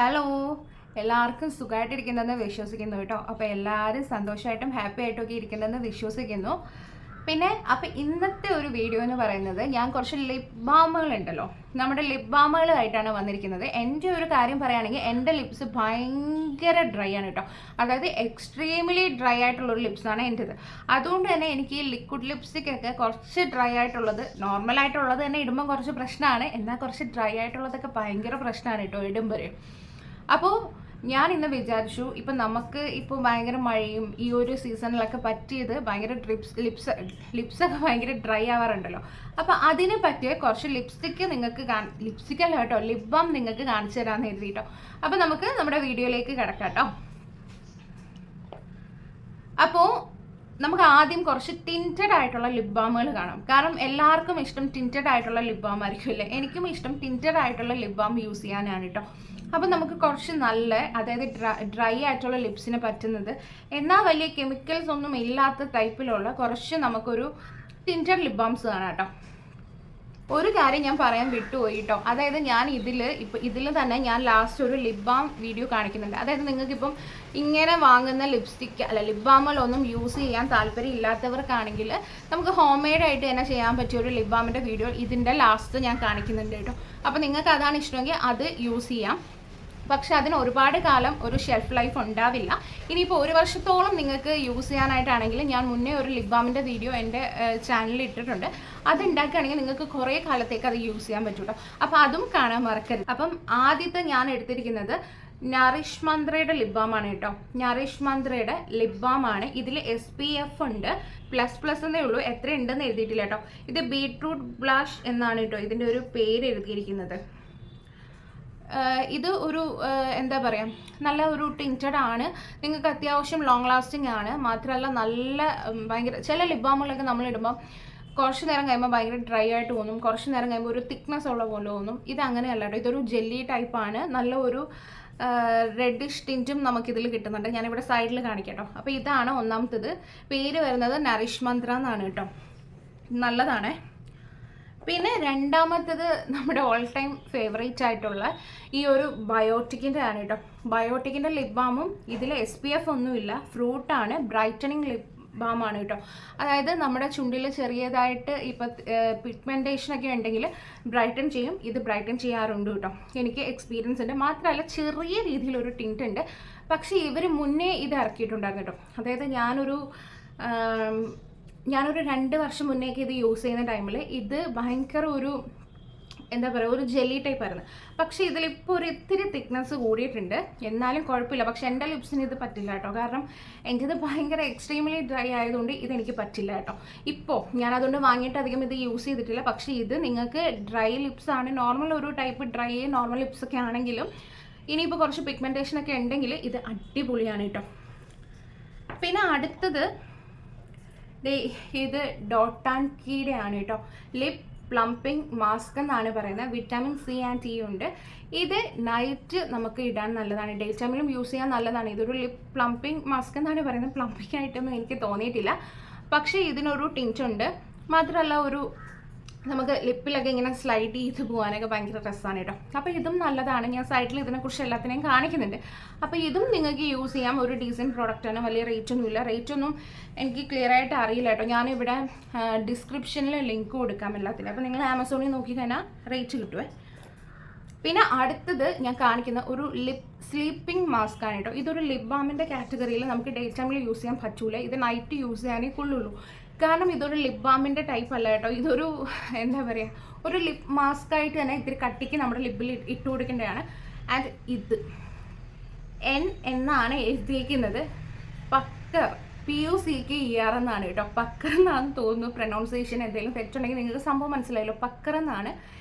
Hello, എല്ലാവർക്കും സുഖമായിട്ടിരിക്കുന്നതെന്ന് വിശ്വസിക്കുന്നു കേട്ടോ. അപ്പോൾ എല്ലാവരും സന്തോഷമായിട്ടും ഹാപ്പി ആയിട്ടൊക്കെ ഇരിക്കുന്നതെന്ന് വിശ്വസിക്കുന്നു. പിന്നെ അപ്പോൾ ഇന്നത്തെ ഒരു വീഡിയോ എന്ന് പറയുന്നത്, ഞാൻ കുറച്ച് ലിപ് ബാമുകൾ ഉണ്ടല്ലോ, നമ്മുടെ ലിപ് ബാമുകളായിട്ടാണ് വന്നിരിക്കുന്നത്. എൻ്റെ ഒരു കാര്യം പറയുകയാണെങ്കിൽ എൻ്റെ ലിപ്സ് ഭയങ്കര ഡ്രൈ ആണ് കേട്ടോ. അതായത് എക്സ്ട്രീംലി ഡ്രൈ ആയിട്ടുള്ളൊരു ലിപ്സാണ് എൻ്റെത്. അതുകൊണ്ട് തന്നെ എനിക്ക് ഈ ലിക്വിഡ് ലിപ്സ്റ്റിക് ഒക്കെ കുറച്ച് ഡ്രൈ ആയിട്ടുള്ളത്, നോർമലായിട്ടുള്ളത് തന്നെ ഇടുമ്പോൾ കുറച്ച് പ്രശ്നമാണ്, എന്നാൽ കുറച്ച് ഡ്രൈ ആയിട്ടുള്ളതൊക്കെ ഭയങ്കര പ്രശ്നമാണ് കേട്ടോ ഇടുമ്പോൾ. അപ്പോൾ ഞാൻ ഇന്ന് വിചാരിച്ചു, ഇപ്പം നമുക്ക് ഇപ്പോൾ ഭയങ്കര മഴയും ഈ ഒരു സീസണിലൊക്കെ പറ്റിയത് ഭയങ്കര ലിപ്സൊക്കെ ഭയങ്കര ഡ്രൈ ആവാറുണ്ടല്ലോ. അപ്പോൾ അതിന് പറ്റിയ കുറച്ച് ലിപ്സ്റ്റിക് നിങ്ങൾക്ക് ലിപ്സ്റ്റിക് അല്ല കേട്ടോ, ലിപ് ബാം നിങ്ങൾക്ക് കാണിച്ചു തരാമെന്ന് എഴുതിയിട്ടോ. അപ്പോൾ നമുക്ക് നമ്മുടെ വീഡിയോയിലേക്ക് കിടക്കാം കേട്ടോ. അപ്പോൾ നമുക്ക് ആദ്യം കുറച്ച് ടിൻറ്റഡ് ആയിട്ടുള്ള ലിപ് ബാമുകൾ കാണാം. കാരണം എല്ലാവർക്കും ഇഷ്ടം ടിൻറ്റഡ് ആയിട്ടുള്ള ലിപ് ബാം ആയിരിക്കുമല്ലേ. എനിക്കും ഇഷ്ടം ടിൻറ്റഡ് ആയിട്ടുള്ള ലിപ് ബാം യൂസ് ചെയ്യാനാണ് കേട്ടോ. അപ്പം നമുക്ക് കുറച്ച് നല്ല, അതായത് ഡ്രൈ ആയിട്ടുള്ള ലിപ്സിന് പറ്റുന്നത്, എന്നാൽ വലിയ കെമിക്കൽസ് ഒന്നും ഇല്ലാത്ത ടൈപ്പിലുള്ള കുറച്ച് നമുക്കൊരു ടിൻറ്റഡ് ലിപ് ബാംസ് കാണാം കേട്ടോ. ഒരു കാര്യം ഞാൻ പറയാൻ വിട്ടുപോയി കേട്ടോ. അതായത് ഞാൻ ഇതിൽ തന്നെ ഞാൻ ലാസ്റ്റ് ഒരു ലിപ് ബാം വീഡിയോ കാണിക്കുന്നുണ്ട്. അതായത് നിങ്ങൾക്കിപ്പം ഇങ്ങനെ വാങ്ങുന്ന ലിപ്സ്റ്റിക് അല്ല ലിപ് ബാമുകളൊന്നും യൂസ് ചെയ്യാൻ താല്പര്യം ഇല്ലാത്തവർക്കാണെങ്കിൽ നമുക്ക് ഹോം മെയ്ഡ് ആയിട്ട് തന്നെ ചെയ്യാൻ പറ്റിയ ഒരു ലിപ് ബാമിൻ്റെ വീഡിയോ ഇതിൻ്റെ ലാസ്റ്റ് ഞാൻ കാണിക്കുന്നുണ്ട് കേട്ടോ. അപ്പോൾ നിങ്ങൾക്ക് അതാണ് ഇഷ്ടമെങ്കിൽ അത് യൂസ് ചെയ്യാം. പക്ഷെ അതിന് ഒരുപാട് കാലം ഒരു ഷെൽഫ് ലൈഫ് ഉണ്ടാവില്ല. ഇനിയിപ്പോൾ 1 വർഷത്തോളം നിങ്ങൾക്ക് യൂസ് ചെയ്യാനായിട്ടാണെങ്കിൽ ഞാൻ മുന്നേ ഒരു ലിപ് ബാമിൻ്റെ വീഡിയോ എൻ്റെ ചാനലിൽ ഇട്ടിട്ടുണ്ട്. അത് ഉണ്ടാക്കുകയാണെങ്കിൽ നിങ്ങൾക്ക് കുറേ കാലത്തേക്ക് അത് യൂസ് ചെയ്യാൻ പറ്റൂട്ടോ. അപ്പോൾ അതും കാണാൻ മറക്കരുത്. അപ്പം ആദ്യത്തെ ഞാൻ എടുത്തിരിക്കുന്നത് നറിഷ് മന്ത്രയുടെ ലിപ് ബാമാണ് കേട്ടോ. നറിഷ് മന്ത്രയുടെ ലിപ് ബാമാണ്. ഇതിൽ SPF ഉണ്ട്, ++ എന്നേ ഉള്ളൂ, എത്ര ഉണ്ടെന്ന് എഴുതിയിട്ടില്ല കേട്ടോ. ഇത് ബീട്രൂട്ട് ബ്ലാഷ് എന്നാണ് കേട്ടോ ഇതിൻ്റെ ഒരു പേര് എഴുതിയിരിക്കുന്നത്. ഇത് ഒരു എന്താ പറയുക, നല്ല ഒരു ടിൻറ്റഡ് ആണ്. നിങ്ങൾക്ക് അത്യാവശ്യം ലോങ് ലാസ്റ്റിംഗ് ആണ്. മാത്രമല്ല നല്ല ഭയങ്കര ചില ലിപ് ബാമുകളൊക്കെ നമ്മളിടുമ്പോൾ കുറച്ച് നേരം കഴിയുമ്പോൾ ഭയങ്കര ഡ്രൈ ആയിട്ട് തോന്നും, കുറച്ച് നേരം കഴിയുമ്പോൾ ഒരു തിക്നെസ് ഉള്ള പോലെ തോന്നും. ഇത് അങ്ങനെയല്ല കേട്ടോ, ഇതൊരു ജെല്ലി ടൈപ്പാണ്. നല്ല ഒരു റെഡിഷ് ടിൻറ്റും നമുക്കിതിൽ കിട്ടുന്നുണ്ട്. ഞാനിവിടെ സൈഡിൽ കാണിക്കാം കേട്ടോ. അപ്പോൾ ഇതാണ് ഒന്നാമത്തേത്. പേര് വരുന്നത് നറിഷ് മന്ത്ര എന്നാണ് കേട്ടോ. നല്ലതാണ്. പിന്നെ രണ്ടാമത്തേത് നമ്മുടെ ഓൾ ടൈം ഫേവറേറ്റ് ആയിട്ടുള്ള ഈ ഒരു ബയോട്ടിക്കിൻ്റെ ആണ് കേട്ടോ. ബയോട്ടിക്കിൻ്റെ ലിപ് ബാമും ഇതിൽ SPF ഒന്നുമില്ല, ഫ്രൂട്ടാണ്, ബ്രൈറ്റനിങ് ലിപ് ബാമാണ് കേട്ടോ. അതായത് നമ്മുടെ ചുണ്ടിൽ ചെറിയതായിട്ട് ഇപ്പം പിഗ്മെൻറ്റേഷനൊക്കെ ഉണ്ടെങ്കിൽ ബ്രൈറ്റൻ ചെയ്യും. ഇത് ബ്രൈറ്റൻ ചെയ്യാറുണ്ട് കേട്ടോ, എനിക്ക് എക്സ്പീരിയൻസ് ഉണ്ട്. മാത്രമല്ല ചെറിയ രീതിയിലൊരു ടിൻറ്റ് ഉണ്ട്. പക്ഷേ ഇവർ മുന്നേ ഇത് ഇറക്കിയിട്ടുണ്ടായിരുന്നു കേട്ടോ. അതായത് ഞാനൊരു 2 വർഷം മുന്നേക്ക് ഇത് യൂസ് ചെയ്യുന്ന ടൈമിൽ ഇത് ഭയങ്കര ഒരു എന്താ പറയുക, ഒരു ജെല്ലി ടൈപ്പ് ആയിരുന്നു. പക്ഷേ ഇതിലിപ്പോൾ ഒരു ഇത്തിരി തിക്നെസ് കൂടിയിട്ടുണ്ട്, എന്നാലും കുഴപ്പമില്ല. പക്ഷെ എൻ്റെ ലിപ്സിന് ഇത് പറ്റില്ല കേട്ടോ. കാരണം എൻ്റെത് ഭയങ്കര എക്സ്ട്രീംലി ഡ്രൈ ആയതുകൊണ്ട് ഇതെനിക്ക് പറ്റില്ല കേട്ടോ. ഇപ്പോൾ ഞാനതുകൊണ്ട് വാങ്ങിയിട്ട് അധികം ഇത് യൂസ് ചെയ്തിട്ടില്ല. പക്ഷേ ഇത് നിങ്ങൾക്ക് ഡ്രൈ ലിപ്സ് ആണ്, നോർമൽ ഒരു ടൈപ്പ് ഡ്രൈ നോർമൽ ലിപ്സ് ഒക്കെ ആണെങ്കിലും ഇനിയിപ്പോൾ കുറച്ച് പിഗ്മെൻറ്റേഷനൊക്കെ ഉണ്ടെങ്കിൽ ഇത് അടിപൊളിയാണ് കേട്ടോ. പിന്നെ അടുത്തത് ഇത് ഡോട്ട് ആൻഡ് കീയുടെ ആണ് കേട്ടോ. ലിപ് പ്ലംപിംഗ് മാസ്ക് എന്നാണ് പറയുന്നത്. വിറ്റാമിൻ C ആൻഡ് T ഉണ്ട്. ഇത് നൈറ്റ് നമുക്ക് ഇടാൻ നല്ലതാണ്, ഡേ ടൈമിലും യൂസ് ചെയ്യാൻ നല്ലതാണ്. ഇതൊരു ലിപ് പ്ലംപിംഗ് മാസ്ക് എന്നാണ് പറയുന്നത്. പ്ലംപിംഗ് ആയിട്ടൊന്നും എനിക്ക് തോന്നിയിട്ടില്ല. പക്ഷേ ഇതിനൊരു ടിൻറ്റ് ഉണ്ട്. മാത്രമല്ല ഒരു നമുക്ക് ലിപ്പിലൊക്കെ ഇങ്ങനെ സ്ലൈഡ് ചെയ്ത് പോകാനൊക്കെ ഭയങ്കര രസമാണ് കേട്ടോ. അപ്പോൾ ഇതും നല്ലതാണ്. ഞാൻ സൈഡിൽ ഇതിനെക്കുറിച്ച് എല്ലാത്തിനെയും കാണിക്കുന്നുണ്ട്. അപ്പോൾ ഇതും നിങ്ങൾക്ക് യൂസ് ചെയ്യാം. ഒരു ഡീസൻറ്റ് പ്രോഡക്റ്റാണ്, വലിയ റേറ്റൊന്നുമില്ല. റേറ്റൊന്നും എനിക്ക് ക്ലിയർ ആയിട്ട് അറിയില്ല കേട്ടോ. ഞാനിവിടെ ഡിസ്ക്രിപ്ഷനിൽ ലിങ്ക് കൊടുക്കാം എല്ലാത്തിനും. അപ്പോൾ നിങ്ങൾ ആമസോണിൽ നോക്കി കഴിഞ്ഞാൽ റേറ്റ് കിട്ടുമേ. പിന്നെ അടുത്തത് ഞാൻ കാണിക്കുന്ന ഒരു ലിപ് സ്ലീപ്പിംഗ് മാസ്ക് ആണ് കേട്ടോ. ഇതൊരു ലിപ് ബാമിൻ്റെ കാറ്റഗറിയിൽ നമുക്ക് ഡേ ടൈമിൽ യൂസ് ചെയ്യാൻ പറ്റൂല. ഇത് നൈറ്റ് യൂസ് ചെയ്യാനേ കൊള്ളുള്ളൂ. കാരണം ഇതൊരു ലിപ് ബാമിൻ്റെ ടൈപ്പ് അല്ല കേട്ടോ. ഇതൊരു എന്താ പറയുക, ഒരു ലിപ് മാസ്ക് ആയിട്ട് തന്നെ ഇത്തിരി കട്ടിക്ക് നമ്മുടെ ലിപ്പിൽ ഇട്ട് കൊടുക്കേണ്ടതാണ്. ആൻഡ് ഇത് N എന്നാണ് എഴുതിയിരിക്കുന്നത്. പക്കർ, PUCKER എന്നാണ് കേട്ടോ. പക്കർ എന്നാണെന്ന് തോന്നുന്നു പ്രൊനൗൺസിയേഷൻ. എന്തെങ്കിലും തെറ്റുണ്ടെങ്കിൽ നിങ്ങൾക്ക് സംഭവം മനസ്സിലായല്ലോ. പക്കർ എന്നാണ്.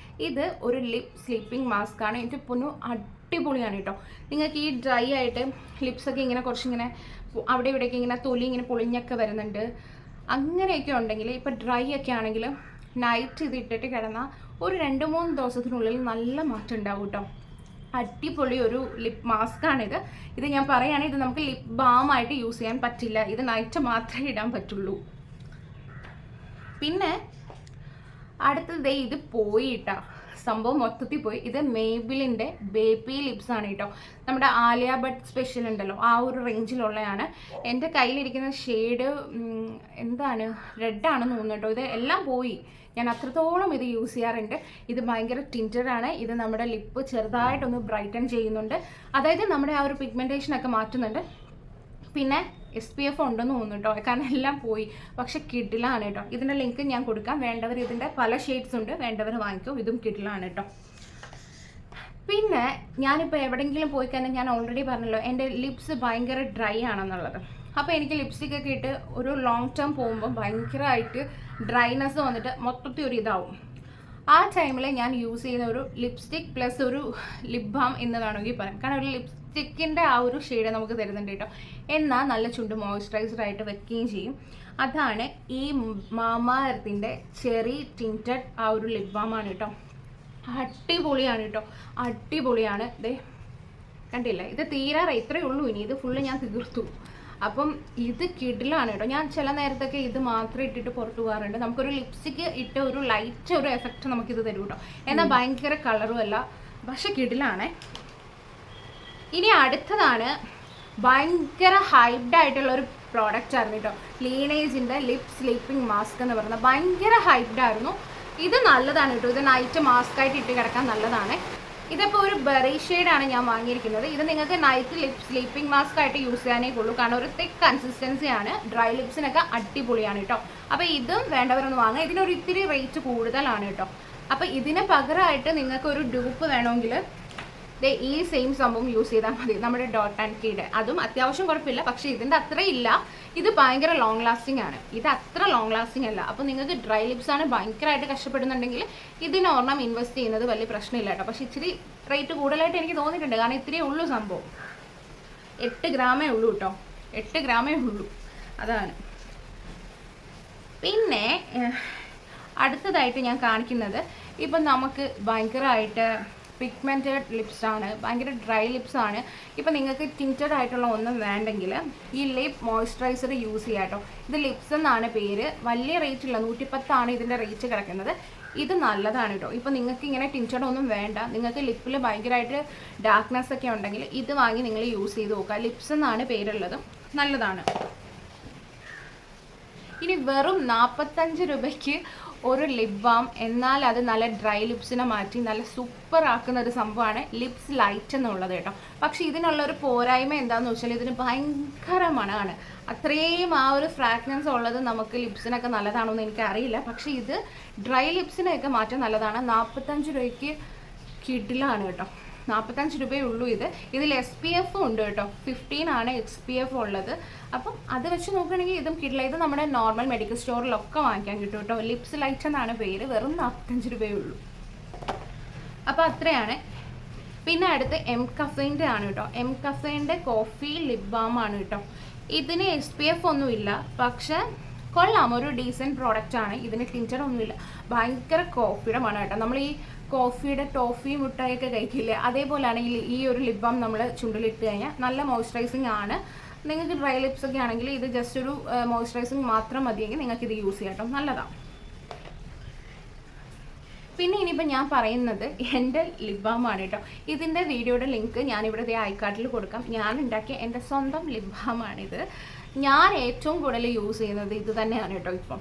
ഇത് ഒരു ലിപ് സ്ലീപ്പിംഗ് മാസ്ക് ആണ്. എൻ്റെ പൊന്നു അടിപൊളിയാണ് കേട്ടോ. നിങ്ങൾക്ക് ഈ ഡ്രൈ ആയിട്ട് ലിപ്സൊക്കെ ഇങ്ങനെ കുറച്ചിങ്ങനെ അവിടെ ഇവിടെയൊക്കെ ഇങ്ങനെ തൊലി ഇങ്ങനെ പൊളിഞ്ഞൊക്കെ വരുന്നുണ്ട്, അങ്ങനെയൊക്കെ ഉണ്ടെങ്കിൽ, ഇപ്പോൾ ഡ്രൈ ഒക്കെ ആണെങ്കിൽ നൈറ്റ് ഇത് ഇട്ടിട്ട് കിടന്നാൽ ഒരു 2-3 ദിവസത്തിനുള്ളിൽ നല്ല മാറ്റം ഉണ്ടാവും കേട്ടോ. അടിപൊളി ഒരു ലിപ് മാസ്ക് ആണിത്. ഇത് ഞാൻ പറയുകയാണെങ്കിൽ ഇത് നമുക്ക് ലിപ് ബാം ആയിട്ട് യൂസ് ചെയ്യാൻ പറ്റില്ല. ഇത് നൈറ്റ് മാത്രമേ ഇടാൻ പറ്റുള്ളൂ. പിന്നെ അടുത്തത് ഇത് പോയിട്ടാ സംഭവം മൊത്തത്തിൽ പോയി. ഇത് മേബിലിൻ്റെ ബേബി ലിപ്സ് ആണ് കേട്ടോ. നമ്മുടെ ആലിയ ഭട്ട് സ്പെഷ്യൽ ഉണ്ടല്ലോ, ആ ഒരു റേഞ്ചിലുള്ളതാണ്. എൻ്റെ കയ്യിലിരിക്കുന്ന ഷെയ്ഡ് എന്താണ്, റെഡാണെന്ന് തോന്നുന്നു കേട്ടോ. ഇത് എല്ലാം പോയി. ഞാൻ അത്രത്തോളം ഇത് യൂസ് ചെയ്യാറുണ്ട്. ഇത് ഭയങ്കര ടിൻറ്റഡ് ആണ്. ഇത് നമ്മുടെ ലിപ്പ് ചെറുതായിട്ടൊന്ന് ബ്രൈറ്റൻ ചെയ്യുന്നുണ്ട്, അതായത് നമ്മുടെ ആ ഒരു പിഗ്മെൻറ്റേഷനൊക്കെ മാറ്റുന്നുണ്ട്. പിന്നെ SPF ഉണ്ടെന്ന് തോന്നുന്നു കേട്ടോ, കാരണം എല്ലാം പോയി. പക്ഷെ കിഡിലാണ് കേട്ടോ. ഇതിൻ്റെ ലിങ്ക് ഞാൻ കൊടുക്കാം, വേണ്ടവർ. ഇതിൻ്റെ പല ഷെയ്ഡ്സ് ഉണ്ട്, വേണ്ടവർ വാങ്ങിക്കും. ഇതും കിഡിലാണ് കേട്ടോ. പിന്നെ ഞാനിപ്പോൾ എവിടെയെങ്കിലും പോയി കഴിഞ്ഞാൽ, ഞാൻ ഓൾറെഡി പറഞ്ഞല്ലോ എൻ്റെ ലിപ്സ് ഭയങ്കര ഡ്രൈ ആണെന്നുള്ളത്. അപ്പോൾ എനിക്ക് ലിപ്സ്റ്റിക്കൊക്കെ ഇട്ട് ഒരു ലോങ് ടേം പോകുമ്പോൾ ഭയങ്കരമായിട്ട് ഡ്രൈനെസ് വന്നിട്ട് മൊത്തത്തിൽ ഒരു ഇതാവും. ആ ടൈമിൽ ഞാൻ യൂസ് ചെയ്യുന്ന ഒരു ലിപ്സ്റ്റിക് പ്ലസ് ഒരു ലിപ് ബാം എന്ന് വേണമെങ്കിൽ പറയാം. കാരണം ഒരു ലിപ്സ്റ്റിക്കിൻ്റെ ആ ഒരു ഷെയ്ഡ് നമുക്ക് തരുന്നുണ്ട് കേട്ടോ. എന്നാൽ നല്ല ചുണ്ട് മോയ്സ്ചറൈസറായിട്ട് വെക്കുകയും ചെയ്യും. അതാണ് ഈ മാമാ എർത്തിൻ്റെ ചെറി ടിൻറ്റഡ് ആ ഒരു ലിപ് ബാമാണ് കേട്ടോ. അടിപൊളിയാണ് കേട്ടോ, അടിപൊളിയാണ്. ദേ കണ്ടില്ല, ഇത് തീരാറ ഇത്രയേ ഉള്ളൂ. ഇനി ഇത് ഫുള്ള് ഞാൻ തീർത്തു. അപ്പം ഇത് കിഡിലാണ് കേട്ടോ. ഞാൻ ചില നേരത്തൊക്കെ ഇത് മാത്രം ഇട്ടിട്ട് പുറത്തു പോകാറുണ്ട്. നമുക്കൊരു ലിപ്സ്റ്റിക്ക് ഇട്ട് ഒരു ലൈറ്റ് ഒരു എഫക്റ്റ് നമുക്കിത് തരും കേട്ടോ. എന്നാൽ ഭയങ്കര കളറും അല്ല, പക്ഷെ കിഡിലാണേ. ഇനി അടുത്തതാണ് ഭയങ്കര ഹൈപ്ഡ് ആയിട്ടുള്ള ഒരു പ്രോഡക്റ്റ് ആയിരുന്നു കേട്ടോ. ലീനേജിൻ്റെ ലിപ് സ്ലീപ്പിംഗ് മാസ്ക് എന്ന് പറയുന്നത് ഭയങ്കര ഹൈപ്ഡ് ആയിരുന്നു. ഇത് നല്ലതാണ് കേട്ടോ. ഇത് നൈറ്റ് മാസ്ക് ആയിട്ട് ഇട്ട് കിടക്കാൻ നല്ലതാണ്. ഇതിപ്പോൾ ഒരു ബെറി ഷെയ്ഡാണ് ഞാൻ വാങ്ങിയിരിക്കുന്നത്. ഇത് നിങ്ങൾക്ക് നൈറ്റ് ലിപ് സ്ലീപ്പിംഗ് മാസ്ക് ആയിട്ട് യൂസ് ചെയ്യാനേ ഉള്ളൂ, കാരണം ഒരു തിക്ക് കൺസിസ്റ്റൻസിയാണ്. ഡ്രൈ ലിപ്സിനൊക്കെ അടിപൊളിയാണ് കേട്ടോ. അപ്പോൾ ഇതും വേണ്ടവരൊന്ന് വാങ്ങുക. ഇതിനൊരു ഇത്തിരി റേറ്റ് കൂടുതലാണ് കേട്ടോ. അപ്പോൾ ഇതിന് പകരമായിട്ട് നിങ്ങൾക്ക് ഒരു ഡ്യൂപ്പ് വേണമെങ്കിൽ ഈ സെയിം സംഭവം യൂസ് ചെയ്താൽ മതി, നമ്മുടെ ഡോട്ട് ആൻഡ് കീയുടെ. അതും അത്യാവശ്യം കുഴപ്പമില്ല, പക്ഷേ ഇതിൻ്റെ അത്ര ഇല്ല. ഇത് ഭയങ്കര ലോങ് ലാസ്റ്റിംഗ് ആണ്, ഇത് അത്ര ലോങ് ലാസ്റ്റിംഗ് അല്ല. അപ്പോൾ നിങ്ങൾക്ക് ഡ്രൈ ലിപ്സ് ആണ് ഭയങ്കരമായിട്ട് കഷ്ടപ്പെടുന്നുണ്ടെങ്കിൽ ഇതിന് ഒരെണ്ണം ഇൻവെസ്റ്റ് ചെയ്യുന്നത് വലിയ പ്രശ്നമില്ല കേട്ടോ. പക്ഷേ ഇച്ചിരി റേറ്റ് കൂടുതലായിട്ട് എനിക്ക് തോന്നിയിട്ടുണ്ട്, കാരണം ഇത്രയേ ഉള്ളൂ സംഭവം. 8 ഗ്രാമേ ഉള്ളൂ കേട്ടോ, 8 ഗ്രാമേ ഉള്ളൂ, അതാണ്. പിന്നെ അടുത്തതായിട്ട് ഞാൻ കാണിക്കുന്നത്, ഇപ്പം നമുക്ക് ഭയങ്കരമായിട്ട് പിഗ്മെൻറ്റഡ് ലിപ്സാണ്, ഭയങ്കര ഡ്രൈ ലിപ്സാണ്. ഇപ്പം നിങ്ങൾക്ക് ടിൻറ്റഡ് ആയിട്ടുള്ള ഒന്നും വേണ്ടെങ്കിൽ ഈ ലിപ് മോയ്സ്ചറൈസർ യൂസ് ചെയ്യാം കേട്ടോ. ഇത് ലിപ്സ് എന്നാണ് പേര്. വലിയ റേറ്റ് ഇല്ല, 110 ഇതിൻ്റെ റേറ്റ് കിടക്കുന്നത്. ഇത് നല്ലതാണ് കേട്ടോ. ഇപ്പം നിങ്ങൾക്ക് ഇങ്ങനെ ടിൻറ്റഡ് ഒന്നും വേണ്ട, നിങ്ങൾക്ക് ലിപ്പിൽ ഭയങ്കരമായിട്ട് ഡാർക്ക്നെസ് ഒക്കെ ഉണ്ടെങ്കിൽ ഇത് വാങ്ങി നിങ്ങൾ യൂസ് ചെയ്ത് നോക്കുക. ലിപ്സ് എന്നാണ് പേരുള്ളത്, നല്ലതാണ്. ഇനി വെറും 45 രൂപയ്ക്ക് ഒരു ലിപ് ബാം, എന്നാൽ അത് നല്ല ഡ്രൈ ലിപ്സിനെ മാറ്റി നല്ല സൂപ്പർ ആക്കുന്ന ഒരു സംഭവമാണ് ലിപ്സ് ലൈറ്റ് എന്നുള്ളത് കേട്ടോ. പക്ഷെ ഇതിനുള്ളൊരു പോരായ്മ എന്താണെന്ന് വെച്ചാൽ ഇതിന് ഭയങ്കര മണമാണ്. അത്രയും ആ ഒരു ഫ്രാഗ്രൻസ് ഉള്ളത് നമുക്ക് ലിപ്സിനൊക്കെ നല്ലതാണോ എന്ന് എനിക്കറിയില്ല. പക്ഷേ ഇത് ഡ്രൈ ലിപ്സിനെയൊക്കെ മാറ്റാൻ നല്ലതാണ്. 45 രൂപയ്ക്ക് കിഡിലാണ് കേട്ടോ. 45 രൂപയേ ഉള്ളൂ. ഇതിൽ SPF ഉണ്ട് കേട്ടോ, 15 ആണ് SPF ഉള്ളത്. അപ്പം അത് വെച്ച് നോക്കുകയാണെങ്കിൽ ഇതും കിഡില. ഇത് നമ്മുടെ നോർമൽ മെഡിക്കൽ സ്റ്റോറിലൊക്കെ വാങ്ങിക്കാൻ കിട്ടും കേട്ടോ. ലിപ്സ് ലൈറ്റ് എന്നാണ് പേര്, വെറും 45 രൂപയേ ഉള്ളൂ. അപ്പോൾ അത്രയാണ്. പിന്നെ അടുത്ത് എം കഫേൻ്റെ ആണ് കേട്ടോ. എം കഫേൻ്റെ കോഫി ലിപ് ബാം ആണ് കേട്ടോ. ഇതിന് SPF ഒന്നുമില്ല, പക്ഷെ കൊള്ളാം, ഒരു ഡീസൻറ്റ് പ്രോഡക്റ്റ് ആണ്. ഇതിന് ടിൻറ്റഡ് ഒന്നുമില്ല. ഭയങ്കര കോഫിയുടെ മണം കേട്ടോ. നമ്മൾ ഈ കോഫിയുടെ ടോഫി മുട്ടായൊക്കെ കഴിക്കില്ലേ, അതേപോലെയാണ് ഈ ഒരു ലിപ് ബാം നമ്മൾ ചുണ്ടിലിട്ട് കഴിഞ്ഞാൽ നല്ല മോയ്സ്ചറൈസിങ് ആണ്. നിങ്ങൾക്ക് ഡ്രൈ ലിപ്സ് ഒക്കെ ആണെങ്കിൽ ഇത് ജസ്റ്റ് ഒരു മോയ്സ്ചറൈസിങ് മാത്രം മതിയെങ്കിൽ നിങ്ങൾക്ക് ഇത് യൂസ് ചെയ്യാം കേട്ടോ, നല്ലതാണ്. പിന്നെ ഇനിയിപ്പോൾ ഞാൻ പറയുന്നത് എൻ്റെ ലിപ് ബാമാണ് കേട്ടോ. ഇതിൻ്റെ വീഡിയോയുടെ ലിങ്ക് ഞാനിവിടെ ഐക്കാർഡിൽ കൊടുക്കാം. ഞാൻ ഉണ്ടാക്കിയ എൻ്റെ സ്വന്തം ലിപ് ബാമാണിത്. ഞാൻ ഏറ്റവും കൂടുതൽ യൂസ് ചെയ്യുന്നത് ഇത് തന്നെയാണ് കേട്ടോ. ഇപ്പം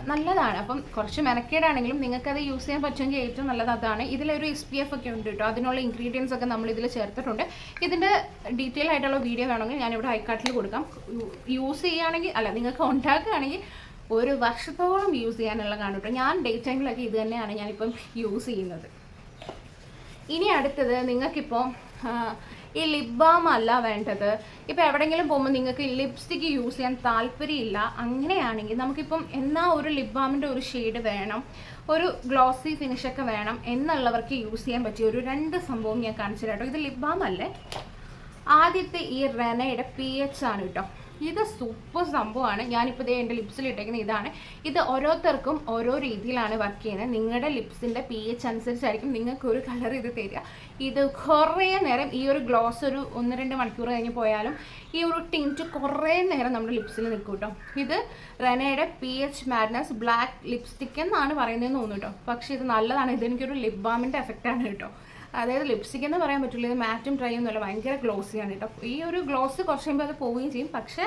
നല്ലതാണ്. അപ്പം കുറച്ച് മെനക്കേടാണെങ്കിലും നിങ്ങൾക്കത് യൂസ് ചെയ്യാൻ പറ്റുമെങ്കിൽ ഏറ്റവും നല്ലത് അതാണ്. ഇതിലൊരു SPF ഒക്കെ ഉണ്ട് കേട്ടോ. അതിനുള്ള ഇൻഗ്രീഡിയൻസ് ഒക്കെ നമ്മൾ ഇതിൽ ചേർത്തിട്ടുണ്ട്. ഇതിൻ്റെ ഡീറ്റെയിൽ ആയിട്ടുള്ള വീഡിയോ വേണമെങ്കിൽ ഞാനിവിടെ ഐക്കാർഡിൽ കൊടുക്കാം. യൂസ് ചെയ്യുകയാണെങ്കിൽ, അല്ല നിങ്ങൾക്ക് ഉണ്ടാക്കുകയാണെങ്കിൽ 1 വർഷത്തോളം യൂസ് ചെയ്യാനുള്ള കാണും കേട്ടോ. ഞാൻ ഡേ ടൈമിലൊക്കെ ഇത് തന്നെയാണ് ഞാനിപ്പം യൂസ് ചെയ്യുന്നത്. ഇനി അടുത്തത്, നിങ്ങൾക്കിപ്പോൾ ഈ ലിപ് ബാം അല്ല വേണ്ടത്, ഇപ്പോൾ എവിടെയെങ്കിലും പോകുമ്പോൾ നിങ്ങൾക്ക് ലിപ്സ്റ്റിക്ക് യൂസ് ചെയ്യാൻ താല്പര്യമില്ല, അങ്ങനെയാണെങ്കിൽ നമുക്കിപ്പം ഒരു ലിപ് ബാമിൻ്റെ ഒരു ഷെയ്ഡ് വേണം, ഒരു ഗ്ലോസി ഫിനിഷൊക്കെ വേണം എന്നുള്ളവർക്ക് യൂസ് ചെയ്യാൻ പറ്റിയ ഒരു 2 സംഭവം ഞാൻ കാണിച്ചു കേട്ടോ. ഇത് ലിപ് ബാം അല്ലേ. ആദ്യത്തെ ഈ റെനയുടെ PH ആണ് കേട്ടോ. ഇത് സൂപ്പർ സംഭവമാണ്. ഞാനിപ്പോൾ ഇതേ എൻ്റെ ലിപ്സിൽ ഇട്ടേക്കുന്നത് ഇതാണ്. ഇത് ഓരോരുത്തർക്കും ഓരോ രീതിയിലാണ് വർക്ക് ചെയ്യുന്നത്. നിങ്ങളുടെ ലിപ്സിൻ്റെ pH അനുസരിച്ചായിരിക്കും നിങ്ങൾക്ക് ഒരു കളർ ഇത് തരിക. ഇത് കുറേ നേരം ഈ ഒരു ഗ്ലോസ് ഒരു 1-2 മണിക്കൂർ കഴിഞ്ഞ് പോയാലും ഈ ഒരു ടിൻറ്റ് കുറേ നേരം നമ്മുടെ ലിപ്സിൽ നിൽക്കും കേട്ടോ. ഇത് റെനയുടെ PH മാഡ്നസ് ബ്ലാക്ക് ലിപ്സ്റ്റിക് എന്നാണ് പറയുന്നതെന്ന് തോന്നുന്നു കേട്ടോ. പക്ഷേ ഇത് നല്ലതാണ്. ഇതെനിക്കൊരു ലിപ് ബാമിൻ്റെ എഫക്റ്റാണ് കേട്ടോ. അതായത് ലിപ്സ്റ്റിക് എന്ന് പറയാൻ പറ്റില്ല, ഇത് മാറ്റും ഡ്രൈ ഒന്നുമല്ല, ഭയങ്കര ഗ്ലോസിയാണ് കേട്ടോ. ഈ ഒരു ഗ്ലോസ് കുറച്ച് കഴിയുമ്പോൾ അത് പോവുകയും ചെയ്യും. പക്ഷേ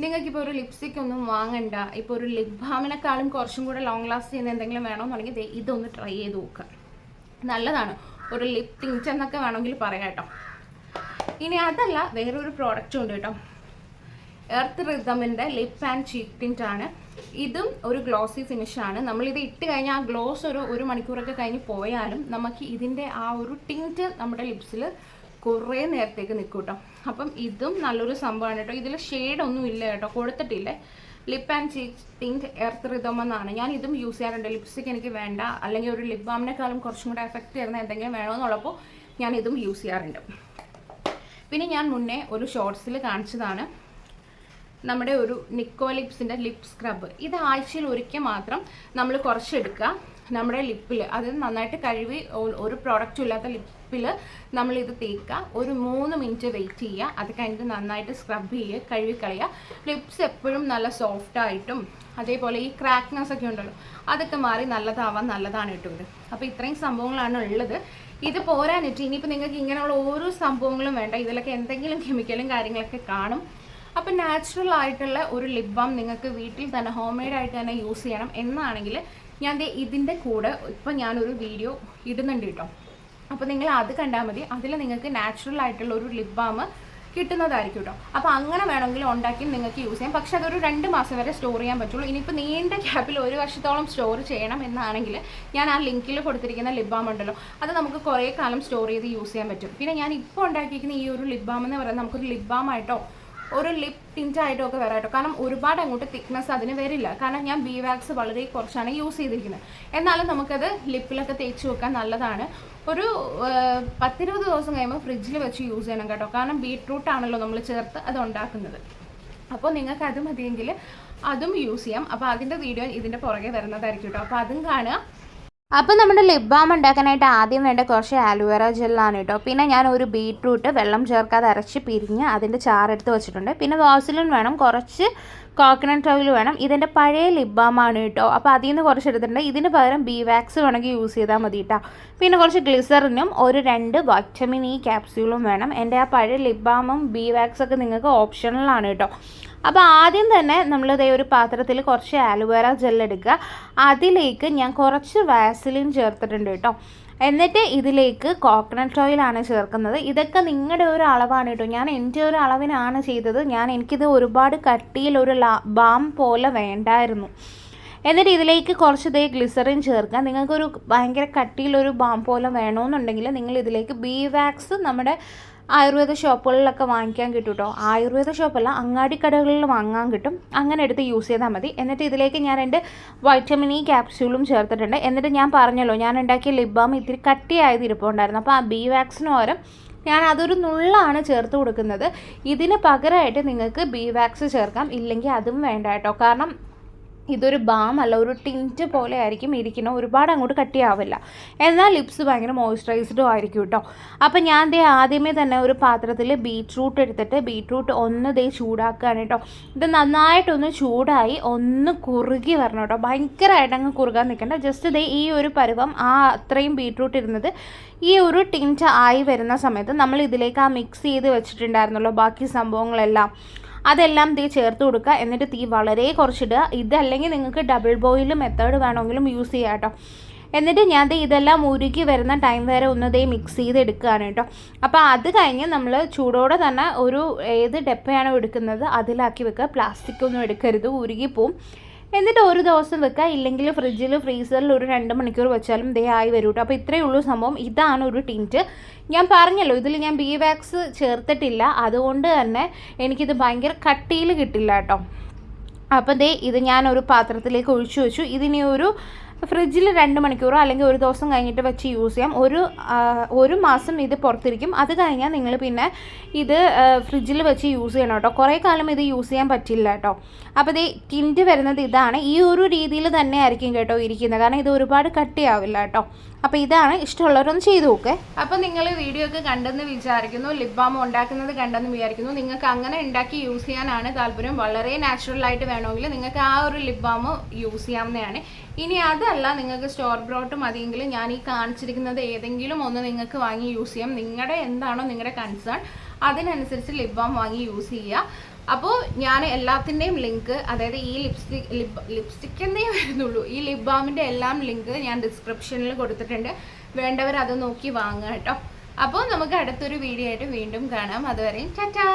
നിങ്ങൾക്കിപ്പോൾ ഒരു ലിപ്സ്റ്റിക് ഒന്നും വാങ്ങണ്ട, ഇപ്പോൾ ഒരു ലിപ് ബാമിനെക്കാളും കുറച്ചും കൂടെ ലോങ് ലാസ്റ്റ് ചെയ്യുന്ന എന്തെങ്കിലും വേണമെന്നുണ്ടെങ്കിൽ ഇതൊന്ന് ട്രൈ ചെയ്ത് നോക്കുക. നല്ലതാണ്, ഒരു ലിപ് ടിൻറ്റ് എന്നൊക്കെ വേണമെങ്കിൽ പറയാം കേട്ടോ. ഇനി അതല്ല, വേറൊരു പ്രോഡക്റ്റും ഉണ്ട് കേട്ടോ. എർത്ത് റിതമിൻ്റെ ലിപ്പ് ആൻഡ് ചീക്ക് ടിൻറ്റ് ആണ്. ഇതും ഒരു ഗ്ലോസി ഫിനിഷാണ്. നമ്മളിത് ഇട്ട് കഴിഞ്ഞാൽ ആ ഗ്ലോസ് ഒരു മണിക്കൂറൊക്കെ കഴിഞ്ഞ് പോയാലും നമുക്ക് ഇതിൻ്റെ ആ ഒരു ടിൻറ്റ് നമ്മുടെ ലിപ്സിൽ കുറേ നേരത്തേക്ക് നിൽക്കും കേട്ടോ. അപ്പം ഇതും നല്ലൊരു സംഭവമാണ് കേട്ടോ. ഇതിൽ ഷെയ്ഡൊന്നും ഇല്ല കേട്ടോ, കൊടുത്തിട്ടില്ലേ. Lip and cheek tint earth rhythm എന്നാണ്. ഞാൻ ഇതും യൂസ് ചെയ്യാറുണ്ട്. ലിപ്സ്റ്റിക് എനിക്ക് വേണ്ട, അല്ലെങ്കിൽ ഒരു ലിപ് ബാമിനെക്കാളും കുറച്ചും കൂടെ എഫക്റ്റ് തരുന്ന എന്തെങ്കിലും വേണമെന്നുള്ളപ്പോൾ ഞാൻ ഇതും യൂസ് ചെയ്യാറുണ്ട്. പിന്നെ ഞാൻ മുന്നേ ഒരു ഷോർട്സിൽ കാണിച്ചതാണ് നമ്മുടെ ഒരു നിക്കോ ലിപ്സിൻ്റെ ലിപ് സ്ക്രബ്. ഇത് ആഴ്ചയിൽ ഒരിക്കൽ മാത്രം നമ്മൾ കുറച്ചെടുക്കുക നമ്മുടെ ലിപ്പിൽ. അത് നന്നായിട്ട് കഴുകി ഒരു പ്രോഡക്റ്റും ഇല്ലാത്ത ലിപ്പിൽ നമ്മളിത് തേക്കുക. ഒരു 3 മിനിറ്റ് വെയിറ്റ് ചെയ്യുക. അത് കഴിഞ്ഞിട്ട് നന്നായിട്ട് സ്ക്രബ് ചെയ്യുക, കഴുകിക്കളയുക. ലിപ്സ് എപ്പോഴും നല്ല സോഫ്റ്റായിട്ടും അതേപോലെ ഈ ക്രാക്ക്നെസ് ഒക്കെ ഉണ്ടല്ലോ അതൊക്കെ മാറി നല്ലതാവാൻ നല്ലതാണ് കേട്ടോ ഇത്. അപ്പോൾ ഇത്രയും സംഭവങ്ങളാണ് ഉള്ളത്. ഇത് പോരാനിട്ട് ഇനിയിപ്പോൾ നിങ്ങൾക്ക് ഇങ്ങനെയുള്ള ഓരോ സംഭവങ്ങളും വേണ്ട. ഇതിലൊക്കെ എന്തെങ്കിലും കെമിക്കലും കാര്യങ്ങളൊക്കെ കാണും. അപ്പം നാച്ചുറൽ ആയിട്ടുള്ള ഒരു ലിപ് ബാം നിങ്ങൾക്ക് വീട്ടിൽ തന്നെ ഹോം മെയ്ഡ് ആയിട്ട് തന്നെ യൂസ് ചെയ്യണം എന്നാണെങ്കിൽ ഞാൻ ഇതിൻ്റെ കൂടെ ഇപ്പം ഞാനൊരു വീഡിയോ ഇടുന്നുണ്ട് കേട്ടോ. അപ്പോൾ നിങ്ങൾ അത് കണ്ടാൽ മതി. അതിൽ നിങ്ങൾക്ക് നാച്ചുറൽ ആയിട്ടുള്ള ഒരു ലിപ് ബാം കിട്ടുന്നതായിരിക്കും കേട്ടോ. അപ്പോൾ അങ്ങനെ വേണമെങ്കിൽ ഉണ്ടാക്കി നിങ്ങൾക്ക് യൂസ് ചെയ്യാം. പക്ഷേ അതൊരു 2 മാസം വരെ സ്റ്റോർ ചെയ്യാൻ പറ്റുള്ളൂ. ഇനിയിപ്പോൾ നീണ്ട ഗ്യാപ്പിൽ 1 വർഷത്തോളം സ്റ്റോർ ചെയ്യണം എന്നാണെങ്കിൽ ഞാൻ ആ ലിങ്കിൽ കൊടുത്തിരിക്കുന്ന ലിപ് ബാം ഉണ്ടല്ലോ, അത് നമുക്ക് കുറേ കാലം സ്റ്റോർ ചെയ്ത് യൂസ് ചെയ്യാൻ പറ്റും. പിന്നെ ഞാൻ ഇപ്പോൾ ഉണ്ടാക്കിയിരിക്കുന്ന ഈ ഒരു ലിപ് ബാം എന്ന് പറയുന്നത് നമുക്കൊരു ലിപ് ബാം ആയിട്ടോ ഒരു ലിപ് ടിൻറ്റായിട്ടോ ഒക്കെ വരാം കേട്ടോ. കാരണം ഒരുപാട് അങ്ങോട്ട് തിക്നെസ് അതിന് വരില്ല. കാരണം ഞാൻ ബി വാക്സ് വളരെ കുറച്ചാണ് യൂസ് ചെയ്തിരിക്കുന്നത്. എന്നാലും നമുക്കത് ലിപ്പിലൊക്കെ തേച്ച് വെക്കാൻ നല്ലതാണ്. ഒരു 10-20 ദിവസം കഴിയുമ്പോൾ ഫ്രിഡ്ജിൽ വെച്ച് യൂസ് ചെയ്യണം കേട്ടോ. കാരണം ബീട്രൂട്ട് ആണല്ലോ നമ്മൾ ചേർത്ത് അത് ഉണ്ടാക്കുന്നത്. അപ്പോൾ നിങ്ങൾക്ക് അത് മതിയെങ്കിൽ അതും യൂസ് ചെയ്യാം. അപ്പോൾ അതിൻ്റെ വീഡിയോ ഇതിൻ്റെ പുറകെ വരുന്നതായിരിക്കും കേട്ടോ. അപ്പോൾ അതും കാണുക. അപ്പോൾ നമ്മുടെ ലിപ് ബാം ഉണ്ടാക്കാനായിട്ട് ആദ്യം വേണ്ട കുറച്ച് ആലോവേറ ജെല്ലാണ് കേട്ടോ. പിന്നെ ഞാൻ ഒരു ബീട്രൂട്ട് വെള്ളം ചേർക്കാതെ അരച്ച് പിരിഞ്ഞ് അതിൻ്റെ ചാറെടുത്ത് വെച്ചിട്ടുണ്ട്. പിന്നെ വാസലിൻ വേണം, കുറച്ച് കോക്കനട്ട് ഓയിൽ വേണം. ഇതിൻ്റെ പഴയ ലിപ് ബാമാണ് കേട്ടോ. അപ്പോൾ അതിൽ നിന്ന് കുറച്ച് എടുത്തിട്ടുണ്ട്. ഇതിന് പകരം ബി വാക്സ് വേണമെങ്കിൽ യൂസ് ചെയ്താൽ മതി കേട്ടോ. പിന്നെ കുറച്ച് ഗ്ലിസറിനും ഒരു 2 വൈറ്റമിൻ ഇ ക്യാപ്സ്യൂളും വേണം. എൻ്റെ ആ പഴയ ലിപ് ബാമും ബി വാക്സൊക്കെ നിങ്ങൾക്ക് ഓപ്ഷണലാണ് കേട്ടോ. അപ്പോൾ ആദ്യം തന്നെ നമ്മളിതേ ഒരു പാത്രത്തിൽ കുറച്ച് ആലോവേറ ജെൽ എടുക്കുക. അതിലേക്ക് ഞാൻ കുറച്ച് വാസലിൻ ചേർത്തിട്ടുണ്ട് കേട്ടോ. എന്നിട്ട് ഇതിലേക്ക് കോക്കനട്ട് ഓയിലാണ് ചേർക്കുന്നത്. ഇതൊക്കെ നിങ്ങളുടെ ഒരു അളവാണ് കേട്ടോ. ഞാൻ എൻ്റെ ഒരു അളവിനാണ് ചെയ്തത്. എനിക്കിത് ഒരുപാട് കട്ടിയിൽ ഒരു ബാം പോലെ വേണ്ടായിരുന്നു. എന്നിട്ട് ഇതിലേക്ക് കുറച്ച് ഗ്ലിസറിൻ ചേർക്കാം. നിങ്ങൾക്കൊരു ഭയങ്കര കട്ടിയിലൊരു ബാം പോലെ വേണമെന്നുണ്ടെങ്കിൽ നിങ്ങൾ ഇതിലേക്ക് ബി വാക്സ് നമ്മുടെ ആയുർവേദ ഷോപ്പുകളിലൊക്കെ വാങ്ങിക്കാൻ കിട്ടും കേട്ടോ. ആയുർവേദ ഷോപ്പല്ല, അങ്ങാടിക്കടകളിൽ വാങ്ങാൻ കിട്ടും. അങ്ങനെ എടുത്ത് യൂസ് ചെയ്താൽ മതി. എന്നിട്ട് ഇതിലേക്ക് ഞാൻ 2 വൈറ്റമിൻ ഇ ക്യാപ്സ്യൂളും ചേർത്തിട്ടുണ്ട്. എന്നിട്ട് ഞാൻ പറഞ്ഞല്ലോ ഞാൻ ഉണ്ടാക്കിയ ലിപ് ബാം ഇത്തിരി കട്ടിയായത് ഇരിപ്പുണ്ടായിരുന്നു. അപ്പോൾ ആ ബി വാക്സിന് പകരം ഞാൻ അതൊരു നുള്ളാണ് ചേർത്ത് കൊടുക്കുന്നത്. ഇതിന് പകരമായിട്ട് നിങ്ങൾക്ക് ബി വാക്സ് ചേർക്കാം, ഇല്ലെങ്കിൽ അതും വേണ്ട കേട്ടോ. കാരണം ഇതൊരു ബാം അല്ല, ഒരു ടിൻറ്റ് പോലെ ആയിരിക്കും ഇരിക്കുന്നത്. ഒരുപാട് അങ്ങോട്ട് കട്ടിയാവില്ല, എന്നാൽ ലിപ്സ് ഭയങ്കര മോയ്സ്ചറൈസ്ഡും ആയിരിക്കും കേട്ടോ. അപ്പം ഞാൻ ആദ്യമേ തന്നെ ഒരു പാത്രത്തിൽ ബീട്രൂട്ട് എടുത്തിട്ട് ബീട്രൂട്ട് ഒന്ന് ചൂടാക്കുകയാണ് കേട്ടോ. ഇത് നന്നായിട്ടൊന്ന് ചൂടായി ഒന്ന് കുറുകി വരണം കേട്ടോ. ഭയങ്കരമായിട്ട് അങ്ങ് കുറുകാൻ നിൽക്കണ്ട. ജസ്റ്റ് ഈ ഒരു പരുവം അത്രയും ബീട്രൂട്ട് ഇരുന്നത് ഈ ഒരു ടിൻറ്റ് ആയി വരുന്ന സമയത്ത് നമ്മൾ ഇതിലേക്ക് ആ മിക്സ് ചെയ്ത് വെച്ചിട്ടുണ്ടായിരുന്നല്ലോ ബാക്കി സംഭവങ്ങളെല്ലാം, അതെല്ലാം ചേർത്ത് കൊടുക്കുക. എന്നിട്ട് തീ വളരെ കുറച്ചിടുക. ഇതല്ലെങ്കിൽ നിങ്ങൾക്ക് ഡബിൾ ബോയിൽ മെത്തേഡ് വേണമെങ്കിലും യൂസ് ചെയ്യാം കേട്ടോ. എന്നിട്ട് ഞാൻ ഇതെല്ലാം ഉരുക്കി വരുന്ന ടൈം വരെ ഒന്ന് മിക്സ് ചെയ്തെടുക്കുകയാണ് കേട്ടോ. അപ്പോൾ അത് കഴിഞ്ഞ് നമ്മൾ ചൂടോടെ തന്നെ ഏത് ഡപ്പയാണോ എടുക്കുന്നത് അതിലാക്കി വെക്കുക. പ്ലാസ്റ്റിക് ഒന്നും എടുക്കരുത്, ഉരുകിപ്പോവും. എന്നിട്ട് ഒരു ദിവസം വെക്കുക, ഇല്ലെങ്കിൽ ഫ്രീസറിൽ ഒരു 2 മണിക്കൂർ വെച്ചാലും ആയി വരും കേട്ടോ. അപ്പോൾ ഇത്രയേ ഉള്ളൂ സംഭവം. ഇതാണ് ഒരു ടിൻറ്റ്. ഞാൻ പറഞ്ഞല്ലോ ഇതിൽ ഞാൻ ബി വാക്സ് ചേർത്തിട്ടില്ല, അതുകൊണ്ട് തന്നെ എനിക്കിത് ഭയങ്കര കട്ടിയിൽ കിട്ടില്ല കേട്ടോ. അപ്പോൾ ഇത് ഞാനൊരു പാത്രത്തിലേക്ക് ഒഴിച്ചു വെച്ചു. ഇതിനി ഒരു ഫ്രിഡ്ജിൽ 2 മണിക്കൂറോ അല്ലെങ്കിൽ ഒരു ദിവസം കഴിഞ്ഞിട്ട് വെച്ച് യൂസ് ചെയ്യാം. ഒരു മാസം ഇത് പുറത്തിരിക്കും. അത് കഴിഞ്ഞാൽ നിങ്ങൾ പിന്നെ ഇത് ഫ്രിഡ്ജിൽ വെച്ച് യൂസ് ചെയ്യണം കേട്ടോ. കുറേ കാലം ഇത് യൂസ് ചെയ്യാൻ പറ്റില്ല കേട്ടോ. അപ്പോൾ ഇത് ടിൻറ്റ് വരുന്നത് ഇതാണ്. ഈ ഒരു രീതിയിൽ തന്നെ ആയിരിക്കും കേട്ടോ ഇരിക്കുന്നത്, കാരണം ഇത് ഒരുപാട് കട്ടിയാവില്ല കേട്ടോ. അപ്പോൾ ഇതാണ്, ഇഷ്ടമുള്ളവരൊന്ന് ചെയ്ത് നോക്കേ. അപ്പോൾ നിങ്ങൾ വീഡിയോ ഒക്കെ കണ്ടെന്ന് വിചാരിക്കുന്നു, ലിപ് ബാം ഉണ്ടാക്കുന്നത് കണ്ടെന്ന് വിചാരിക്കുന്നു. നിങ്ങൾക്ക് അങ്ങനെ ഉണ്ടാക്കി യൂസ് ചെയ്യാനാണ് താല്പര്യം, വളരെ നാച്ചുറലായിട്ട് വേണമെങ്കിൽ നിങ്ങൾക്ക് ആ ഒരു ലിപ് ബാം യൂസ് ചെയ്യാവുന്നതാണ്. ഇനി അതല്ല, നിങ്ങൾക്ക് സ്റ്റോർ ബ്രോട്ട് മതിയെങ്കിൽ ഞാൻ ഈ കാണിച്ചിരിക്കുന്നത് ഏതെങ്കിലും ഒന്ന് നിങ്ങൾക്ക് വാങ്ങി യൂസ് ചെയ്യാം. നിങ്ങളുടെ എന്താണോ നിങ്ങളുടെ കൺസേൺ അതിനനുസരിച്ച് ലിപ് ബാം വാങ്ങി യൂസ് ചെയ്യുക. അപ്പോൾ ഞാൻ എല്ലാത്തിൻ്റെയും ലിങ്ക്, അതായത് ഈ ലിപ്സ്റ്റിക് എന്നേ വരുന്നുള്ളൂ, ഈ ലിപ് ബാമിൻ്റെ എല്ലാം ലിങ്ക് ഞാൻ ഡിസ്ക്രിപ്ഷനിൽ കൊടുത്തിട്ടുണ്ട്. വേണ്ടവർ അത് നോക്കി വാങ്ങുക കേട്ടോ. അപ്പോൾ നമുക്ക് അടുത്തൊരു വീഡിയോ ആയിട്ട് വീണ്ടും കാണാം. അതുവരെയും ടാറ്റാ.